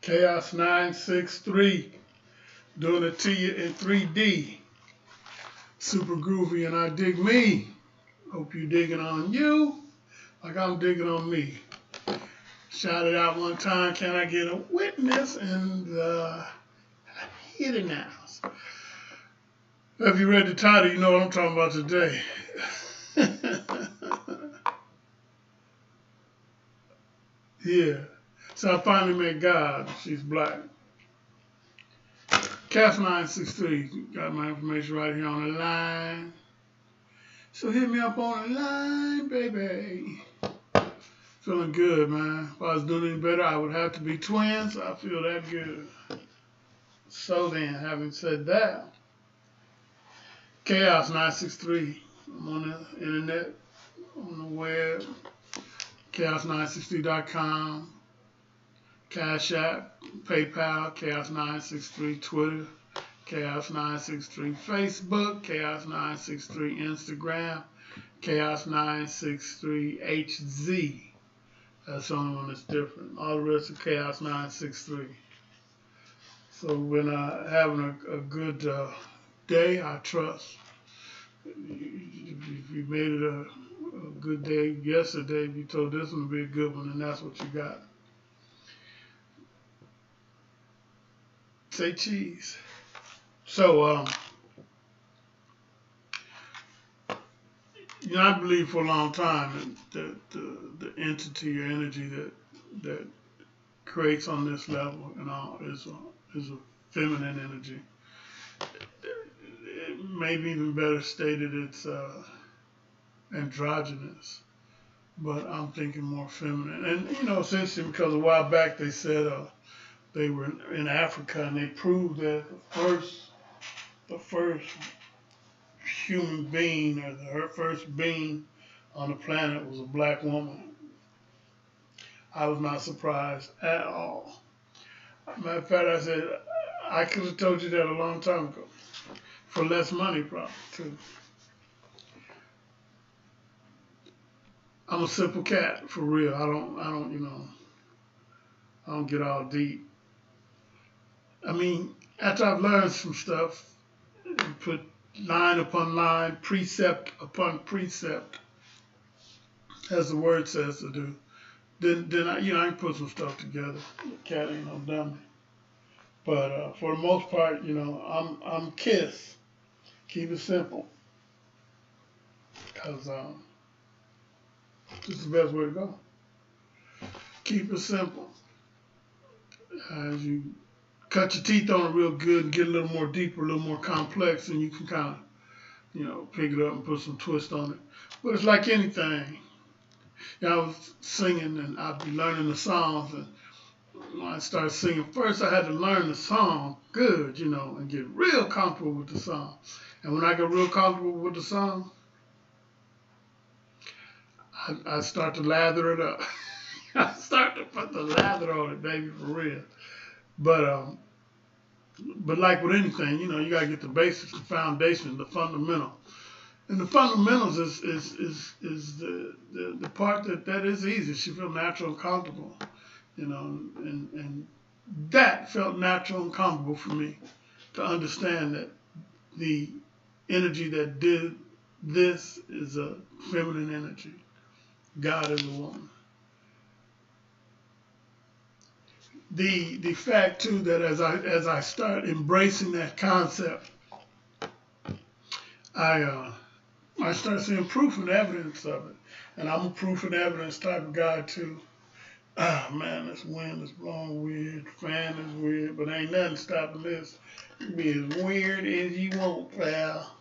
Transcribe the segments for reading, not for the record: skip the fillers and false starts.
Chaos963, doing it to you in 3D. Super groovy, and I dig me. Hope you digging on you like I'm digging on me. Shout it out one time. Can I get a witness in the hidden house? If you read the title, you know what I'm talking about today. Yeah. So I finally met God. She's black. Chaos963, got my information right here on the line. So hit me up on the line, baby. Feeling good, man. If I was doing any better, I would have to be twins. I feel that good. So then, having said that, Chaos963. I'm on the internet, on the web, chaos963.com, Cash App, PayPal, Chaos963, Twitter, Chaos963, Facebook, Chaos963, Instagram, Chaos963HZ. That's the only one that's different. All the rest are Chaos963. So when having a good day, I trust. If you made it a good day yesterday, if you told this one to be a good one, and that's what you got. Say cheese. So, you know, I believe for a long time that the entity or energy that creates on this level and all is a feminine energy. It maybe even better stated, it's androgynous, but I'm thinking more feminine. And you know, it's interesting because a while back they said they were in Africa and they proved that the first human being or her first being on the planet was a black woman. I was not surprised at all. Matter of fact, I said I could have told you that a long time ago for less money, probably too. I'm a simple cat for real. I don't, you know, I don't get all deep. I mean, after I've learned some stuff and put line upon line, precept upon precept, as the word says to do, then I, you know, I can put some stuff together. The cat ain't no dummy. But for the most part, you know, I'm KISS. Keep it simple, cause this is the best way to go. Keep it simple. As you cut your teeth on it real good and get a little more deeper, a little more complex, and you can kind of, you know, pick it up and put some twist on it. But it's like anything. You know, I was singing and I'd be learning the songs, and when I started singing, first I had to learn the song good, you know, and get real comfortable with the song. And when I got real comfortable with the song, I start to lather it up. I start to put the lather on it, baby, for real. But like with anything, you know, you gotta get the basics, the foundation, the fundamental. And the fundamentals is the part that is easy. She felt natural and comfortable, you know, and that felt natural and comfortable for me to understand that the energy that did this is a feminine energy. God is a woman. The fact too that as I start embracing that concept, I start seeing proof and evidence of it. And I'm a proof and evidence type of guy too. Ah man, this wind is blowing weird, fan is weird, but ain't nothing stopping this. You be as weird as you want, pal.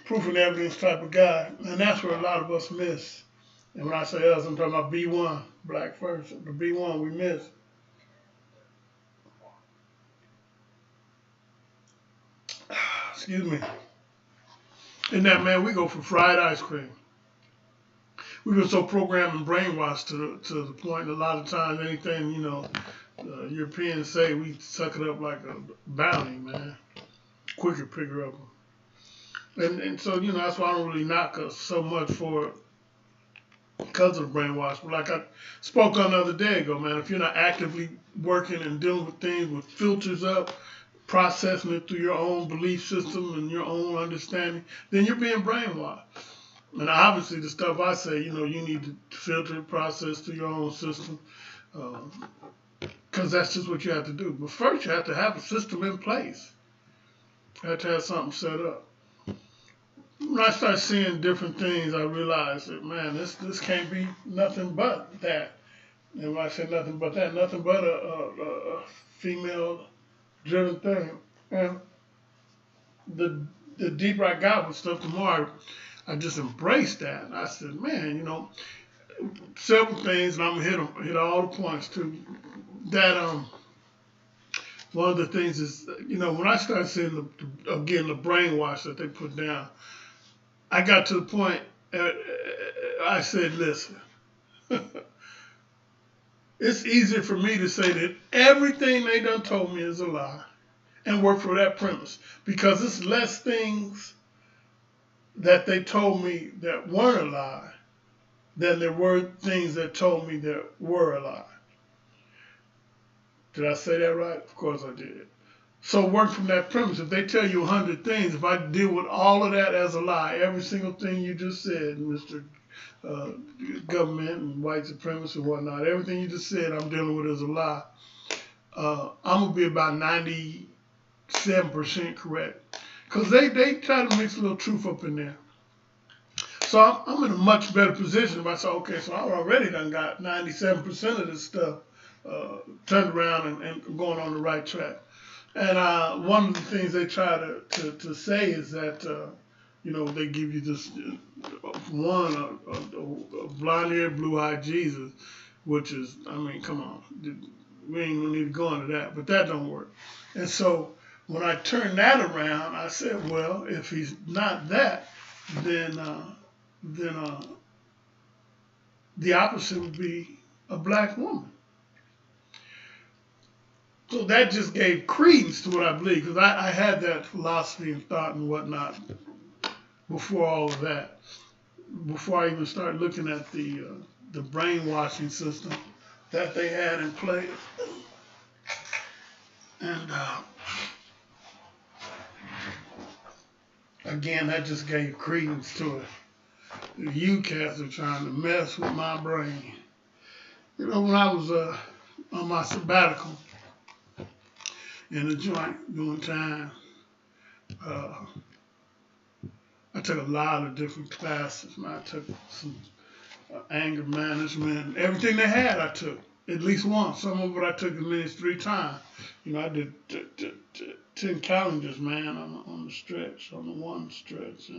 Proof and evidence type of guy. And that's where a lot of us miss. And when I say us, I'm talking about B1, black first. The B1 we miss. Excuse me. In that, man, we go for fried ice cream. We've been so programmed and brainwashed to the point a lot of times anything, you know, Europeans say, we suck it up like a bounty, man. Quicker pick her up. And so, you know, that's why I don't really knock us so much for because of the brainwash. But like I spoke on the other day ago, man, if you're not actively working and dealing with things with filters up, processing it through your own belief system and your own understanding, then you're being brainwashed. And obviously, the stuff I say, you need to filter and process through your own system, because that's just what you have to do. But first, you have to have a system in place. You have to have something set up. When I start seeing different things, I realize that, man, this can't be nothing but that. And when I say nothing but that, nothing but a female-driven thing. And the deeper I got with stuff, the more I just embraced that. And I said, man, several things, and I'm gonna hit all the points too. That one of the things is, when I started seeing again the brainwash that they put down, I got to the point. I said, listen, it's easier for me to say that everything they done told me is a lie and work for that premise, because it's less things that they told me that weren't a lie than there were things that told me that were a lie. Did I say that right? Of course I did. So work from that premise. If they tell you 100 things, if I deal with all of that as a lie, every single thing you just said, Mr. Government and white supremacists and whatnot, everything you just said I'm dealing with as a lie, I'm going to be about 97% correct. Because they try to mix a little truth up in there. So I'm in a much better position if I say, okay, so I already done got 97% of this stuff turned around and going on the right track. And one of the things they try to say is that, they give you this one, a blonde-haired, blue-eyed Jesus, which is, I mean, come on. We ain't going to need to go into that, but that don't work. And so when I turned that around, I said, well, if he's not that, then the opposite would be a black woman. So that just gave credence to what I believe, because I had that philosophy and thought and whatnot before all of that, before I even started looking at the brainwashing system that they had in place. And again, that just gave credence to it. You cats are trying to mess with my brain. When I was on my sabbatical in the joint doing time, I took a lot of different classes. Man, I took some anger management, everything they had I took at least once. Some of it I took as many as 3 times. I did 10 calendars, man, on the stretch, on the one stretch.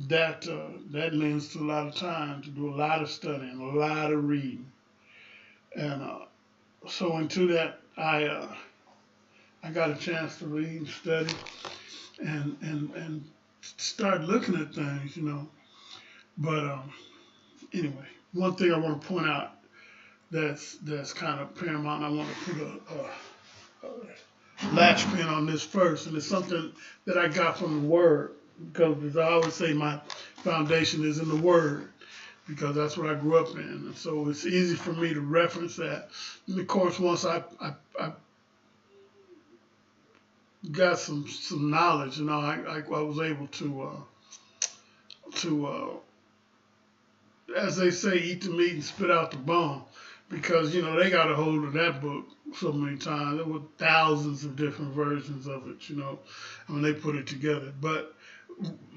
That lends to a lot of time to do a lot of studying, a lot of reading. And so into that, I got a chance to read and study and start looking at things, But anyway, one thing I want to point out that's kind of paramount, I want to put a latch pin on this first, and it's something that I got from the Word, because as I always say, my foundation is in the Word, because that's what I grew up in, and so it's easy for me to reference that. And of course, once I got some knowledge, I was able to as they say, eat the meat and spit out the bone, because they got a hold of that book so many times. There were thousands of different versions of it, when they put it together. But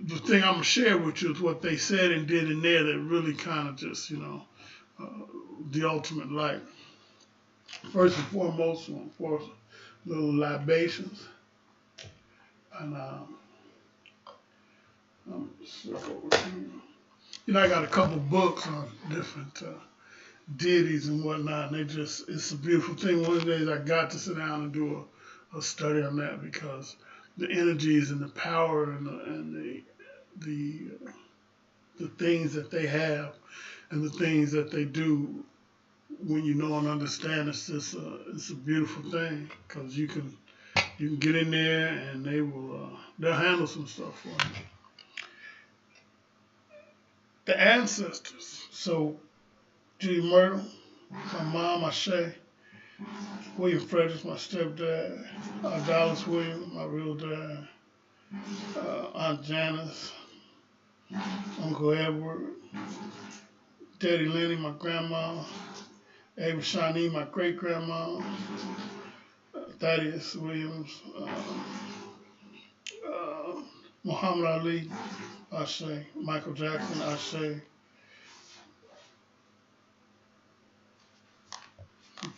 the thing I'm gonna share with you is what they said and did in there that really kind of just, the ultimate light. First and foremost, of course, little libations, and I got a couple books on different deities and whatnot, and it's a beautiful thing. One of the days I got to sit down and do a study on that, because the energies and the power and the things that they have and the things that they do, when you know and understand, it's just it's a beautiful thing, because you can get in there and they'll handle some stuff for you. the ancestors. So Judy Myrtle, my mom, Ashe, William Fredericks, my stepdad, Dallas Williams, my real dad, Aunt Janice, Uncle Edward, Daddy Lenny, my grandma, Ava Shawnee, my great grandma, Thaddeus Williams, uh, Muhammad Ali, Ashe, Michael Jackson, Ashe.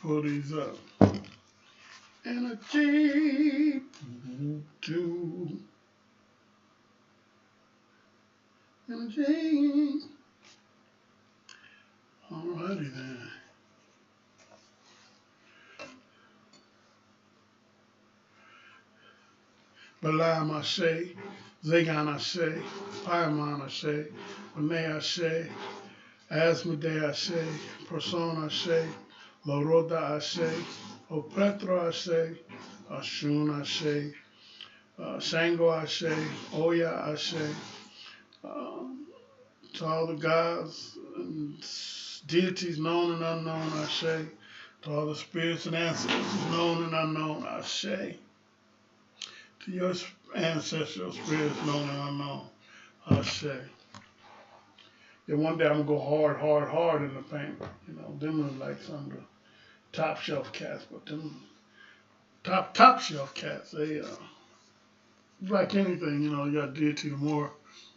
Pull these up. And a Jeep, two, and a Jeep. Alrighty then. Balaam Ashe, Zagan Ashe, Paimon Ashe, Renee Ashe, Asmodee Ashe, Person Ashe, Loroda Ashe, Opretro Ashe, Ashun Ashe, Shango Ashe, Oya Ashe, to all the gods and deities known and unknown, Ashe, to all the spirits and ancestors known and unknown, Ashe, to your ancestral spirits known and unknown, Ashe. Then one day I'm gonna go hard in the paint. You know, them are like some of the top shelf cats, but them top shelf cats, they like anything, you know, you got deity, the more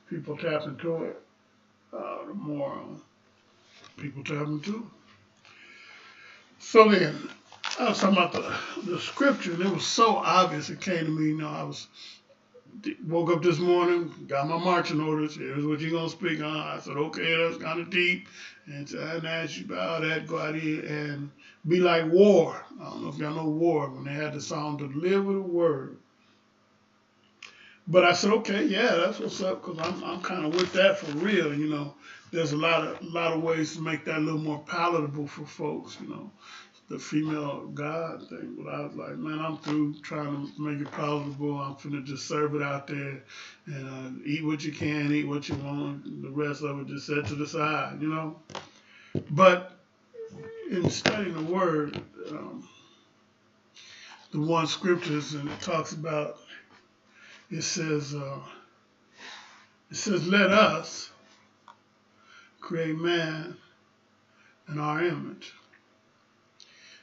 people tap into it, the more people tap into it. So then, I was talking about the scripture, and it was so obvious. It came to me, you know, woke up this morning, got my marching orders. Here's what you're going to speak on. I said, okay, that's kind of deep. And so I didn't ask you about that. Go out here and be like war. I don't know if y'all know war, when they had the song to deliver the word. But I said, okay, yeah, that's what's up, because I'm kind of with that for real, you know. There's a lot of ways to make that a little more palatable for folks, you know, the female God thing. But I was like, man, I'm through trying to make it palatable. I'm finna just serve it out there and eat what you can, eat what you want. The rest of it just set to the side, you know. But in studying the Word, the one scriptures, and it talks about, it says, let us create man in our image.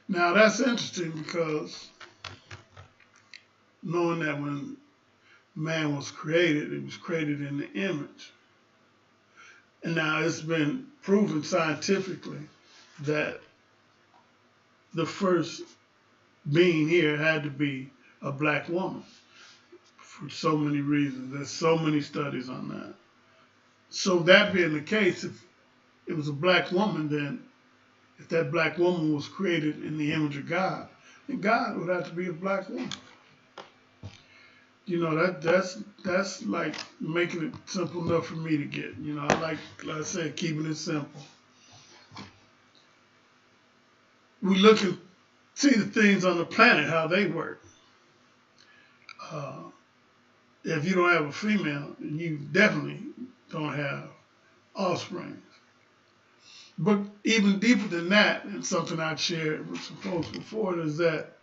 Now that's interesting, because knowing that when man was created, it was created in the image. And now it's been proven scientifically that the first being here had to be a black woman for so many reasons. There's so many studies on that. So that being the case, if it was a black woman, then if that black woman was created in the image of God, then God would have to be a black woman. You know, that's like making it simple enough for me to get. You know, like I said, keeping it simple. We look and see the things on the planet, how they work. If you don't have a female, you definitely don't have offspring. But even deeper than that, and something I'd shared with some folks before, is that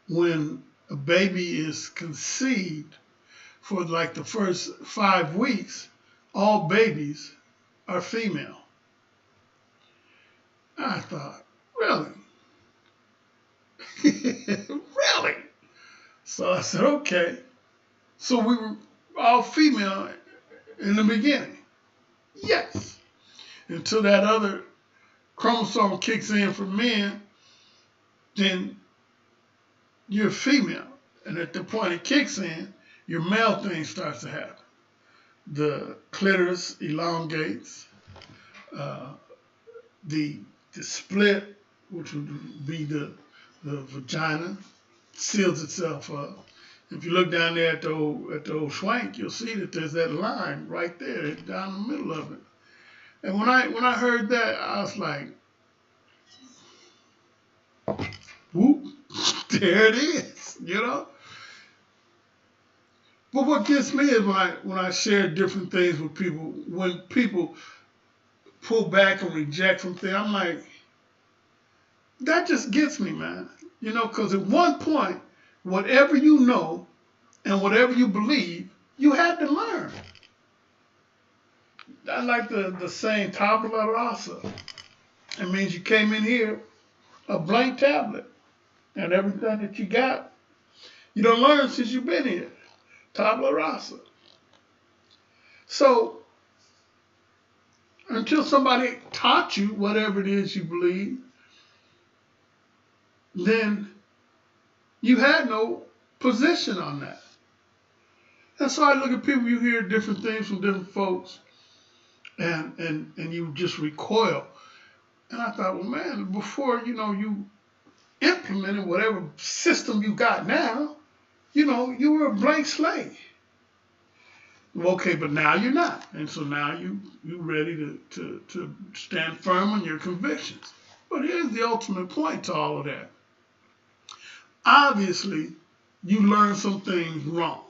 when a baby is conceived, for like the first 5 weeks, all babies are female. I thought, really? Really? So I said, okay. So we were all female in the beginning. Yes. Until that other chromosome kicks in for men, then you're female. And at the point it kicks in, your male thing starts to happen. The clitoris elongates, the split, which would be the vagina, seals itself up. If you look down there at the old schwank, you'll see that there's that line right there down the middle of it. And when I heard that, I was like, whoop, there it is, you know? But what gets me is when I share different things with people, when people pull back and reject from things, I'm like, that just gets me, man. You know, because at one point, whatever you know and whatever you believe, you had to learn. I like the saying tabula rasa. It means you came in here a blank tablet, and everything that you got, you don't learn since you've been here. Tabula rasa. So until somebody taught you whatever it is you believe, then you had no position on that. And so I look at people, you hear different things from different folks, and you just recoil. And I thought, well, man, before, you implemented whatever system you got now, you were a blank slate. Okay, but now you're not. And so now you ready to stand firm on your convictions. But here's the ultimate point to all of that. Obviously, you learned some things wrong.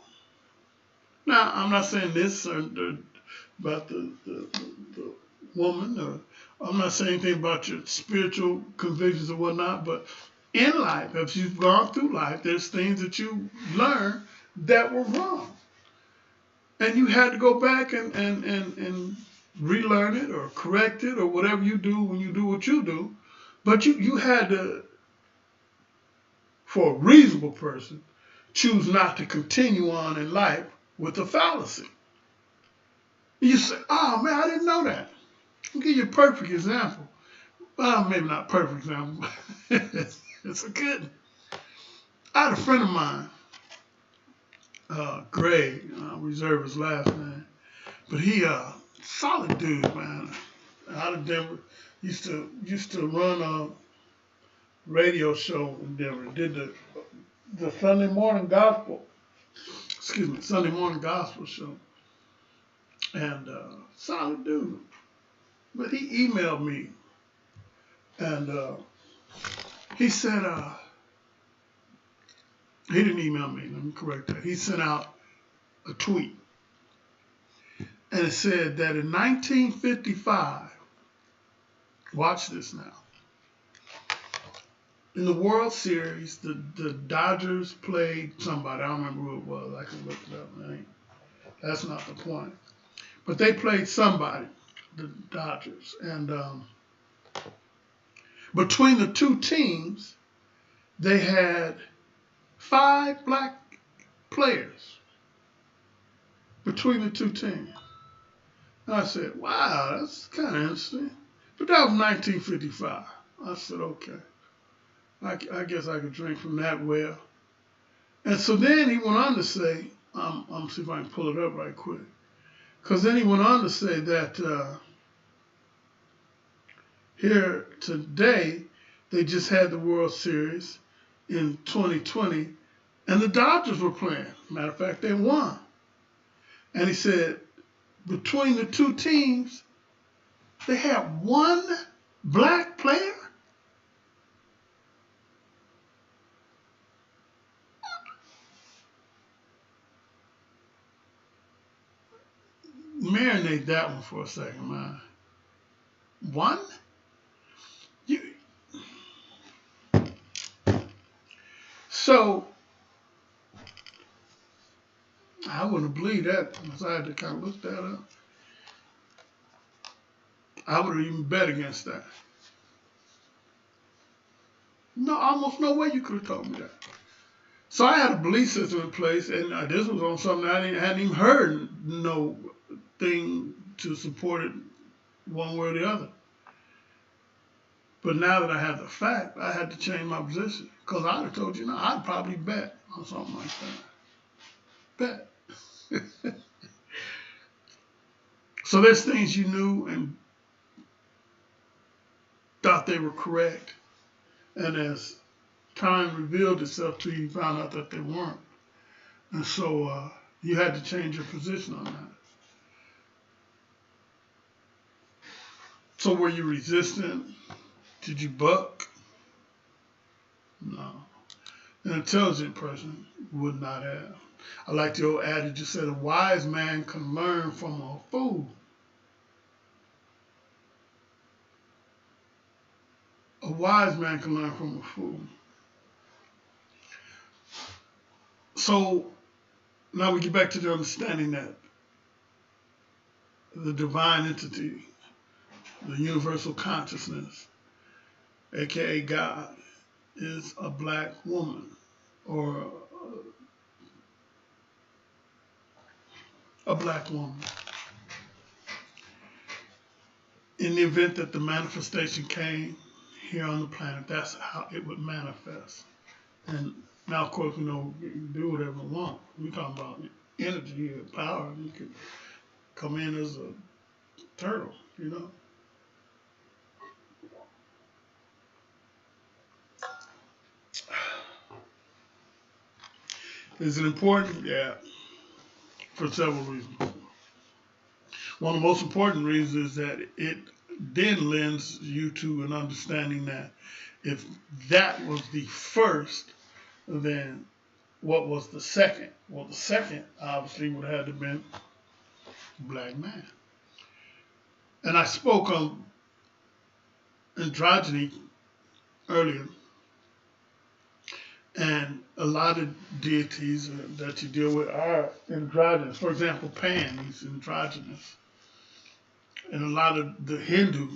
Now, I'm not saying this about the woman, or I'm not saying anything about your spiritual convictions or whatnot, but in life, as you've gone through life, there's things that you learn that were wrong. And you had to go back and relearn it or correct it or whatever you do when you do what you do. But you had to, for a reasonable person, choose not to continue on in life with a fallacy. You say, oh man, I didn't know that. I'll give you a perfect example. Well, maybe not a perfect example, but it's a good one. I had a friend of mine, Greg, I'll reserve his last name, but he solid dude, man, out of Denver. Used to run a radio show in Denver. Did the Sunday morning gospel, Sunday morning gospel show, and solid dude. But he emailed me, and he said, he didn't email me, let me correct that. He sent out a tweet, and it said that in 1955, watch this now, in the World Series, the Dodgers played somebody. I don't remember who it was. I can look it up. That's not the point. But they played somebody, the Dodgers. And between the two teams, they had 5 black players between the two teams. And I said, wow, that's kind of interesting. But that was 1955. I said, okay. I guess I could drink from that well. And so then he went on to say, I'm see if I can pull it up right quick. Because then he went on to say that here today, they just had the World Series in 2020, and the Dodgers were playing. Matter of fact, they won. And he said, between the two teams, they had 1 black player. Marinate that one for a second, man. 1? So I wouldn't believe that unless I had to kind of look that up. I would have even bet against that. No, almost no way you could have told me that. So I had a belief system in place, and this was on something I hadn't even heard no thing to support it one way or the other. But now that I have the fact, I had to change my position. Because I'd have told you, I'd probably bet on something like that. Bet. So there's things you knew and thought they were correct. And as time revealed itself to you, you found out that they weren't. And so you had to change your position on that. So were you resistant? Did you buck? No. An intelligent person would not have. I like the old adage that said a wise man can learn from a fool. A wise man can learn from a fool. So now we get back to the understanding that the divine entity, the universal consciousness, aka God, is a black woman or a black woman. In the event that the manifestation came here on the planet, that's how it would manifest. And now, of course, we know you can do whatever you want. We're talking about energy or power. You could come in as a turtle, you know. Is it important? Yeah, for several reasons. One of the most important reasons is that it then lends you to an understanding that if that was the first, then what was the second? Well, the second obviously would have to have been black man. And I spoke on androgyny earlier, and a lot of deities that you deal with are androgynous. For example, Pan, he's androgynous. And a lot of the Hindu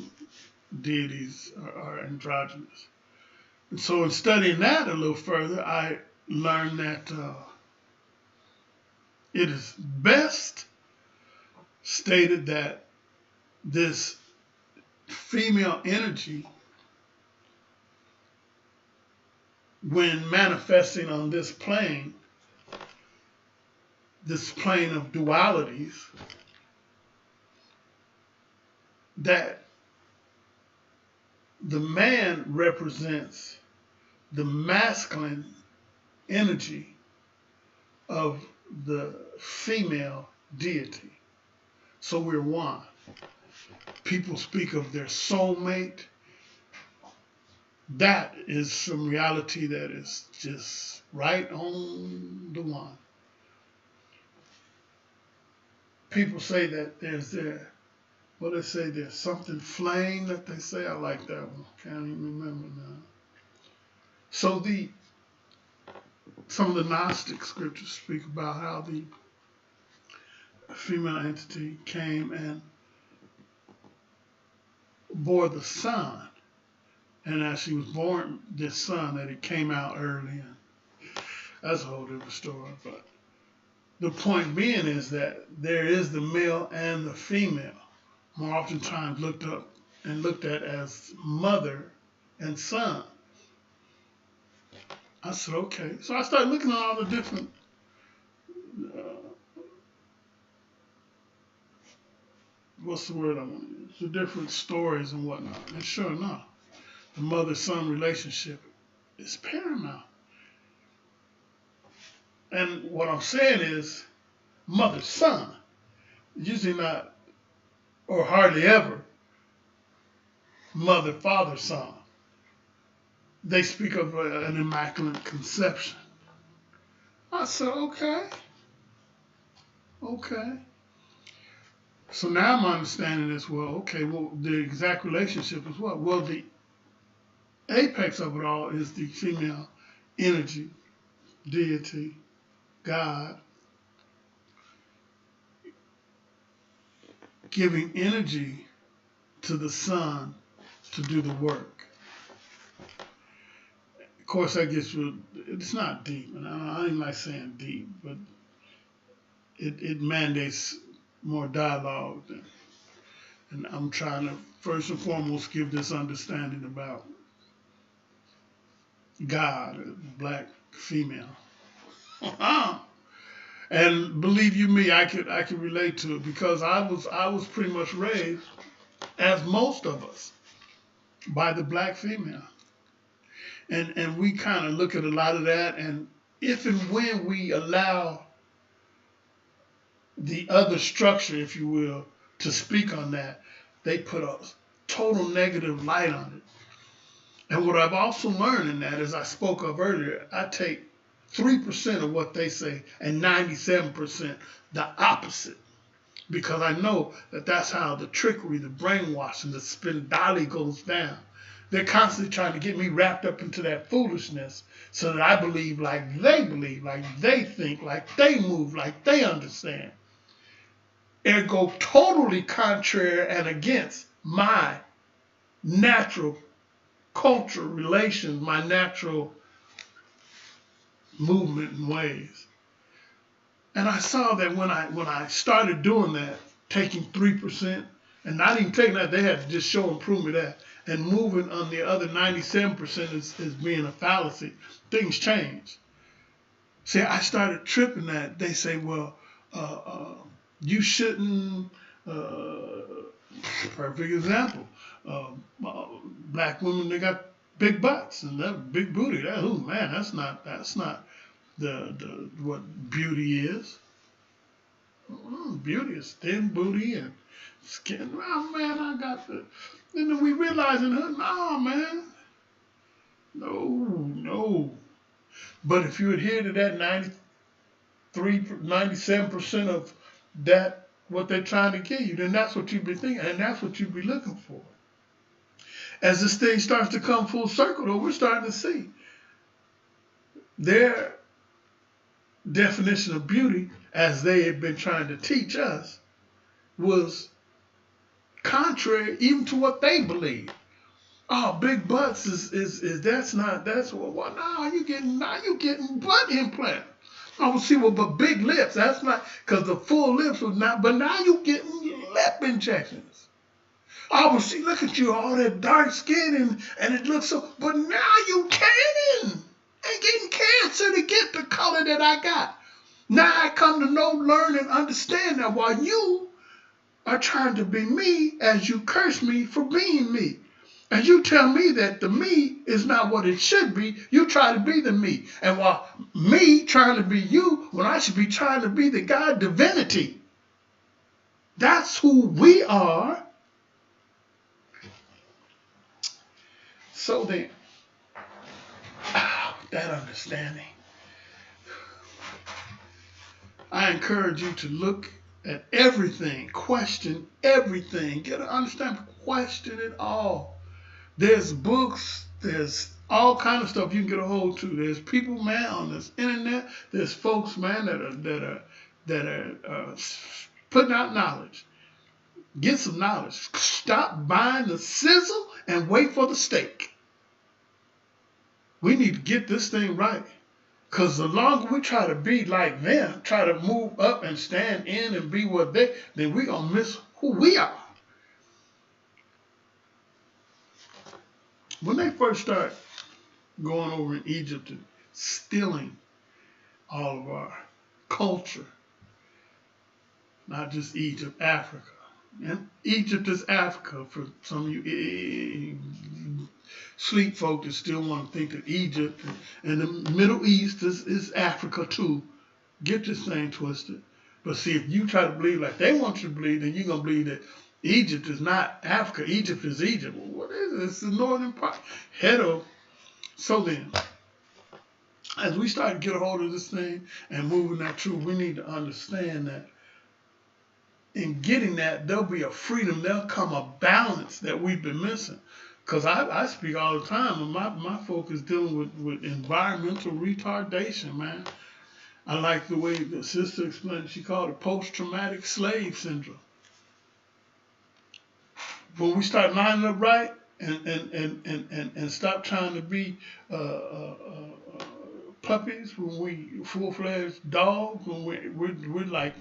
deities are androgynous. And so in studying that a little further, I learned that it is best stated that this female energy, when manifesting on this plane of dualities, that the man represents the masculine energy of the female deity. So we're one. People speak of their soulmate. That is some reality that is just right on the one. People say that there's there's something flame that they say. I like that one. Can't even remember now. So some of the Gnostic scriptures speak about how the female entity came and bore the son. And as she was born, this son, that it came out early. And that's a whole different story. But the point being is that there is the male and the female, more oftentimes looked at as mother and son. I said, okay. So I started looking at all the different what's the word I want to use? The different stories and whatnot. And sure enough, the mother-son relationship is paramount. And what I'm saying is mother-son, usually not, or hardly ever, mother-father-son. They speak of an immaculate conception. I said, okay. So now I'm understanding this, the exact relationship is what? Well, the apex of it all is the female energy, deity, God, giving energy to the son to do the work. Of course, that gets it's not deep, and I don't like saying deep, but it mandates more dialogue. And I'm trying to, first and foremost, give this understanding about God, black female. And believe you me, I could relate to it because I was pretty much raised, as most of us, by the black female. And we kind of look at a lot of that, and if and when we allow the other structure, if you will, to speak on that, they put a total negative light on it. And what I've also learned in that, as I spoke of earlier, I take 3% of what they say and 97% the opposite. Because I know that that's how the trickery, the brainwashing, the spindali goes down. They're constantly trying to get me wrapped up into that foolishness so that I believe, like they think, like they move, like they understand. Ergo, totally contrary and against my natural culture, relations, my natural movement and ways. And I saw that when I started doing that, taking 3%, and not even taking that, they had to just show and prove me that, and moving on the other 97% is being a fallacy, things change. See, I started tripping that. They say, well, you shouldn't, perfect example, black women, they got big butts and that big booty. That, oh man, that's not the what beauty is. Beauty is thin booty and skin. Oh man, I got the. And then we realizing, no man, no. But if you adhere to that 97% of that, what they're trying to give you, then that's what you'd be thinking, and that's what you'd be looking for. As this thing starts to come full circle, though, we're starting to see their definition of beauty, as they had been trying to teach us, was contrary even to what they believe. Oh, big butts is that's what now you getting butt implant. I would see, well, but big lips, that's not, because the full lips was not, but now you getting lip injections. I would see, look at you, all that dark skin and it looks so, but now you tanning and getting cancer to get the color that I got. Now I come to know, learn, and understand that while you are trying to be me, as you curse me for being me. And you tell me that the me is not what it should be, you try to be the me. And while me trying to be you, when I should be trying to be the God divinity. That's who we are. So then, that understanding, I encourage you to look at everything, question everything, get an understanding, question it all. There's books, there's all kind of stuff you can get a hold to. There's people, man, on this internet. There's folks, man, that are putting out knowledge. Get some knowledge. Stop buying the sizzle and wait for the steak. We need to get this thing right. Because the longer we try to be like them, try to move up and stand in and be what they, then we're going to miss who we are. When they first start going over in Egypt and stealing all of our culture, not just Egypt, Africa. And Egypt is Africa for some of you sleep folk that still want to think that Egypt and the Middle East is Africa too. Get this thing twisted. But see, if you try to believe like they want you to believe, then you're going to believe that Egypt is not Africa. Egypt is Egypt. Well, what is it? It's the northern part. Hedo. So then, as we start to get a hold of this thing and moving that truth, we need to understand that in getting that, there'll be a freedom. There'll come a balance that we've been missing. Because I speak all the time, and my focus dealing with environmental retardation, man. I like the way the sister explained it. She called it post-traumatic slave syndrome. When we start lining up right and stop trying to be puppies, when we full-fledged dogs, when we're like,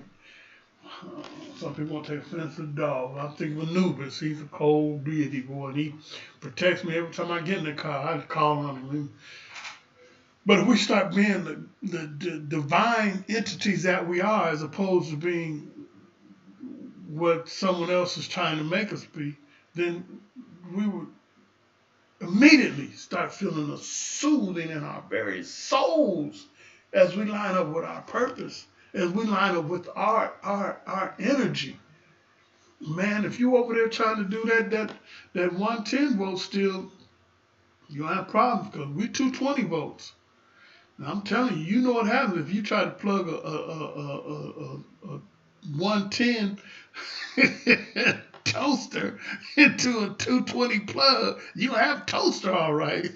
some people want to take offense to the dog. I'm thinking of Anubis. He's a cold deity boy, and he protects me every time I get in the car. I call on him. But if we start being the divine entities that we are, as opposed to being what someone else is trying to make us be, then we would immediately start feeling a soothing in our very souls as we line up with our purpose, as we line up with our energy. Man, if you over there trying to do that 110 vote still, you'll have problems, because we 220 votes. And I'm telling you, you know what happens if you try to plug a 110 toaster into a 220 plug. You have toaster, all right.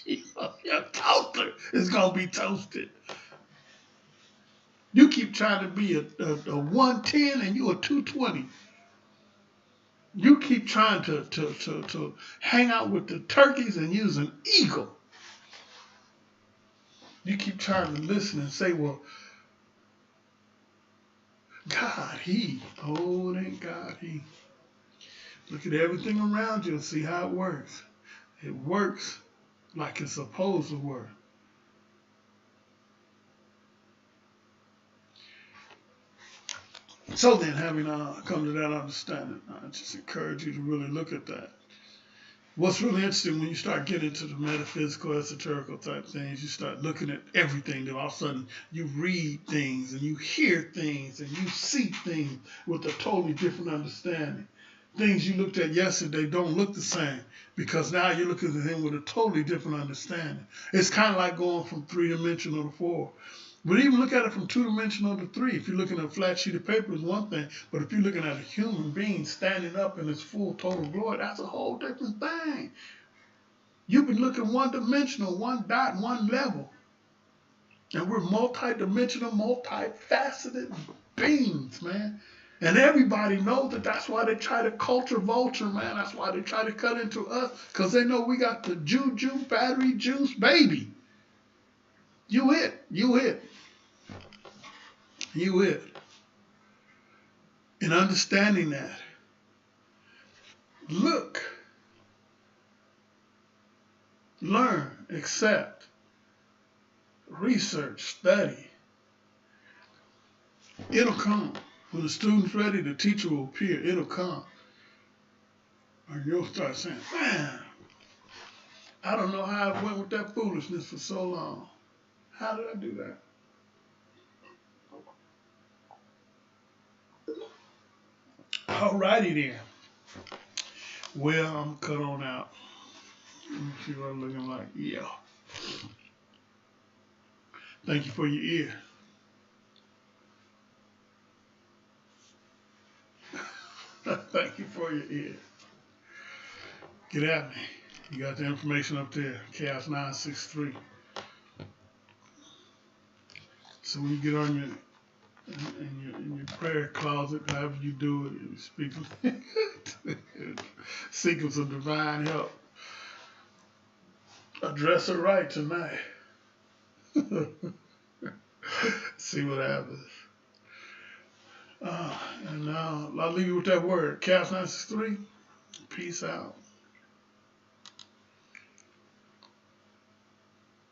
Your toaster is gonna be toasted. You keep trying to be a 110 and you a 220. You keep trying to hang out with the turkeys and use an eagle. You keep trying to listen and say, well, God, he. Oh, it ain't God, he. Look at everything around you and see how it works. It works like it's supposed to work. So then, having come to that understanding, I just encourage you to really look at that. What's really interesting when you start getting into the metaphysical, esoterical type things, you start looking at everything. Then all of a sudden, you read things and you hear things and you see things with a totally different understanding. Things you looked at yesterday don't look the same because now you're looking at them with a totally different understanding. It's kind of like going from 3-dimensional to 4. But even look at it from 2-dimensional to 3. If you're looking at a flat sheet of paper, it's one thing. But if you're looking at a human being standing up in its full total glory, that's a whole different thing. You've been looking one-dimensional, one dot, one level. And we're multi-dimensional, multifaceted beings, man. And everybody knows that. That's why they try to culture vulture, man. That's why they try to cut into us, because they know we got the juju, battery juice, baby. You it. You it. You it. In understanding that, look, learn, accept, research, study. It'll come. When the student's ready, the teacher will appear. It'll come. And you'll start saying, man, I don't know how I went with that foolishness for so long. How did I do that? Alrighty then. Well, I'm cut on out. Let me see what I'm looking like. Yeah. Thank you for your ear. Thank you for your ear. Get at me. You got the information up there. Chaos963. So when you get on in your prayer closet, however you do it, you speak seeking some divine help. Address her right tonight. See what happens. And now I'll leave you with that word. Chaos963. Peace out.